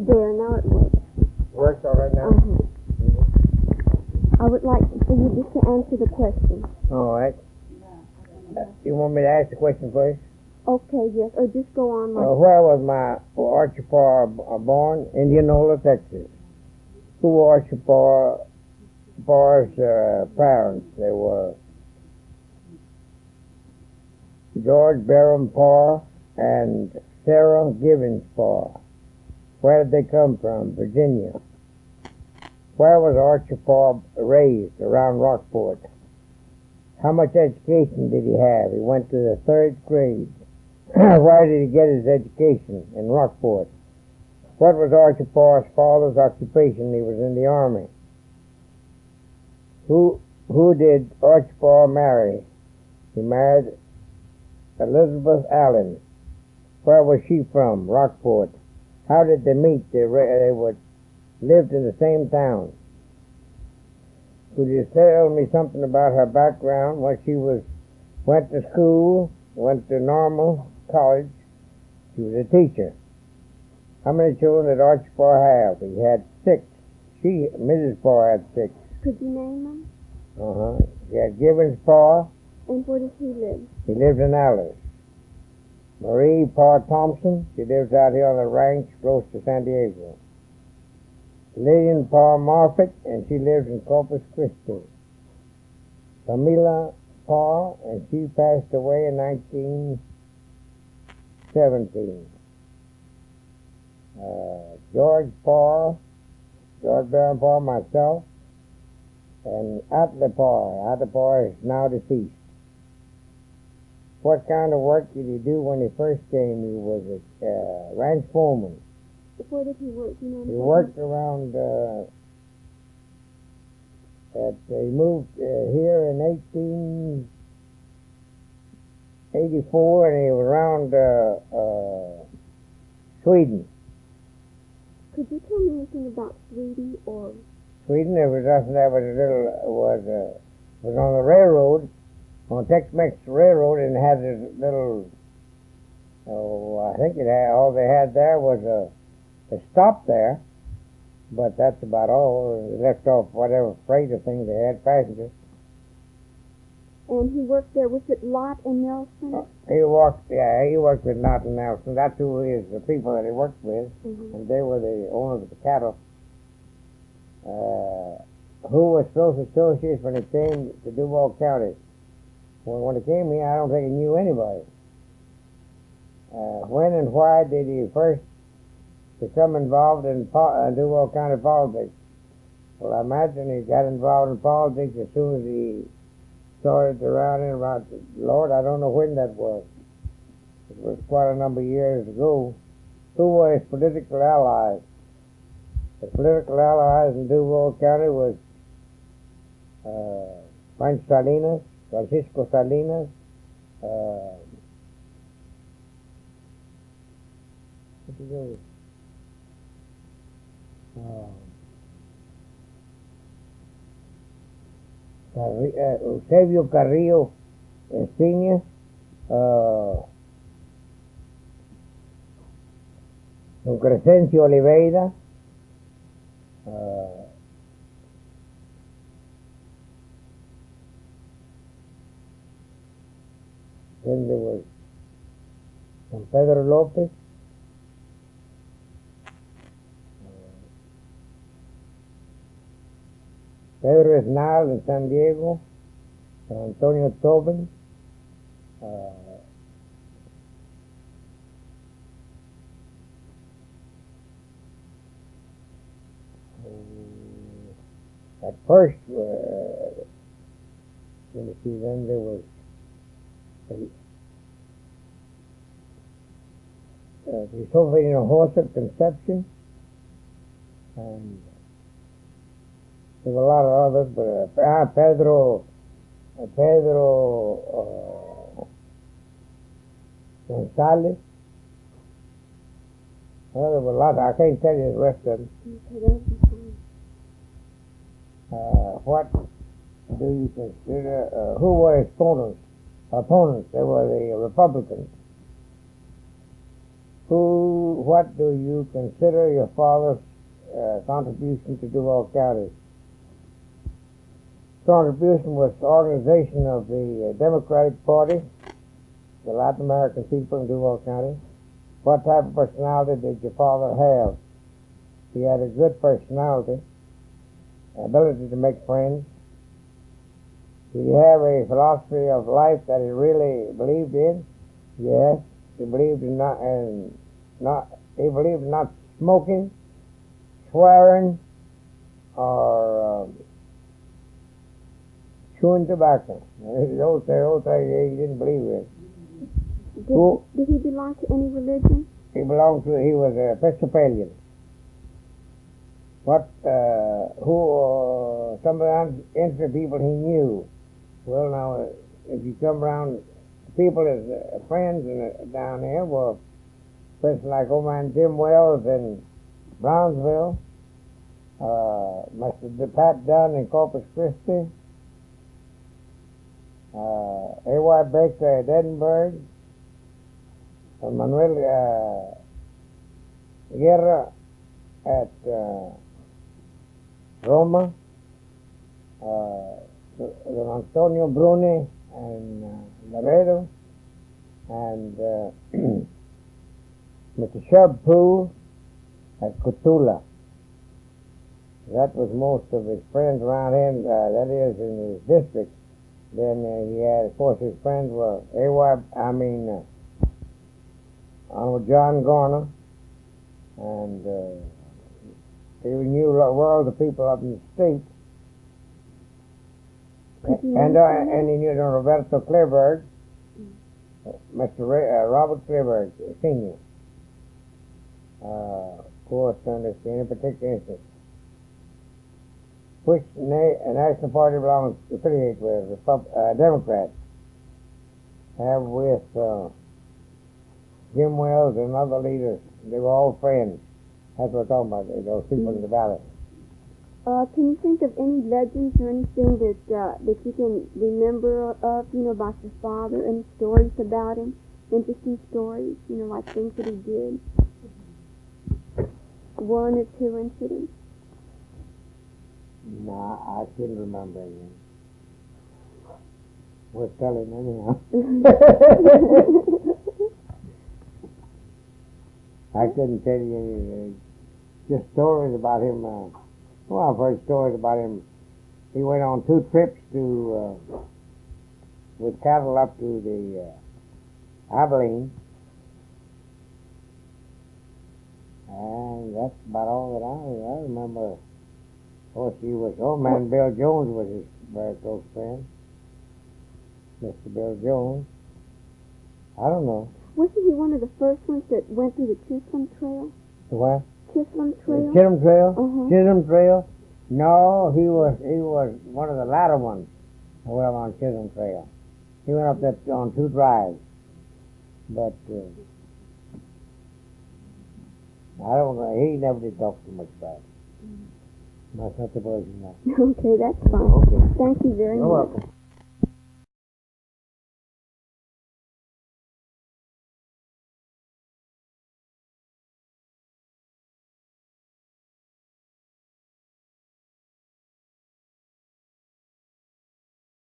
There, now it works. Works all right now? I would like for you just to answer the question. All right. You want me to ask the question first? Okay, yes, or just go on like Where was Archie Parr born? Indianola, Texas. Who were Archie Parr's parents? They were George Parr and Sarah Givens Parr. Where did they come from? Virginia. Where was Archie Parr raised? Around Rockport. How much education did he have? He went to the 3rd grade. Where did he get his education? In Rockport. What was Archie Parr's father's occupation? He was in the army. Who did Archie Parr marry? He married Elizabeth Allen. Where was she from? Rockport. How did they meet? They lived in the same town. Could you tell me something about her background? When she went to school, went to normal college. She was a teacher. How many children did Archie Parr have? He had 6. Mrs. Parr had 6. Could you name them? He had Givens Parr. And where does he live? He lived in Alice. Marie Parr Thompson. She lives out here on the ranch close to San Diego. Lillian Parr Marfitt, and she lives in Corpus Christi. Camilla Parr, and she passed away in 1917. George Parr, George Barron Parr, myself, and Atla Parr. Atla Parr is now deceased. What kind of work did he do when he first came? He was a ranch foreman. Where did he work? You know, he worked around, he moved here in 1884, and he was around Sweden. Could you tell me anything about Sweden or? Sweden, there was nothing. There was was on the railroad, on Tex-Mex Railroad, and had a little. I think all they had there was a stop there, but that's about all. They left off whatever freight or things they had, passengers. And he worked there. Was it Lott and Nelson? He worked with Lott and Nelson. That's who the people that he worked with, and they were the owners of the cattle. Who was close associates when he came to Duval County? Well, when he came here, I don't think he knew anybody. When and why did he first become involved in Duval County politics? Well, I imagine he got involved in politics as soon as he started around Lord, I don't know when that was. It was quite a number of years ago. Who were his political allies? The political allies in Duval County was Francisco Salinas, Eusebio Carrillo Espiña, Don Crescencio Oliveira, then there was Don Pedro Lopez, Pedro Esnal in San Diego, Antonio Tobin, at first, let me see, then there was Cristóbal Horser Conception, and there were a lot of others, but Pedro Gonzalez. Well, there were a lot. I can't tell you the rest of them. What do you consider? Who were his opponents? They were the Republicans. What do you consider your father's contribution to Duval County? Contribution was the organization of the Democratic Party, the Latin American people in Duval County. What type of personality did your father have? He had a good personality, ability to make friends. Did he have a philosophy of life that he really believed in? Yes, he believed in not smoking, swearing, or chewing tobacco. Those things he didn't believe in. Did he belong to any religion? He was an Episcopalian. Some of the interesting people he knew. Well, now, if you come around, people as friends down there were persons like old man Jim Wells in Brownsville, Mr. Pat Dunn in Corpus Christi, A.Y. Baker at Edinburgh, Manuel Guerra at Roma, Antonio Bruni and Laredo, and Mr. Sherb Poole at Cotula. That was most of his friends around him, that is, in his district. Then he had, of course, his friends were Honorable John Garner, and he knew a world of people up in the state. And he knew Roberto Kleberg, Mr. Robert Kleberg, Sr. Of course, in any particular instance. Which national party belongs to affiliate with? Democrats. Have with Jim Wells and other leaders. They were all friends. That's what we're talking about, those people in the valley. Can you think of any legends or anything that you can remember of, about your father? Any stories about him? Interesting stories, like things that he did? One or two incidents? No, I couldn't remember anything. Worth telling anyhow. I couldn't tell you anything. Just stories about him. I've heard stories about him. He went on 2 trips with cattle up to the Abilene. And that's about all that I remember. Of course, old man Bill Jones was his very close friend. Mr. Bill Jones. I don't know. Wasn't he one of the first ones that went through the Chisholm Trail? The what? Chisholm Trail? Chisholm Trail? Uh-huh. Chisholm Trail? No, he was one of the latter ones that went on Chisholm Trail. He went up that on 2 drives. But I don't know. He never did talk too much about it. That's not the version now. Okay, that's fine. Okay. Thank you very much. You're welcome.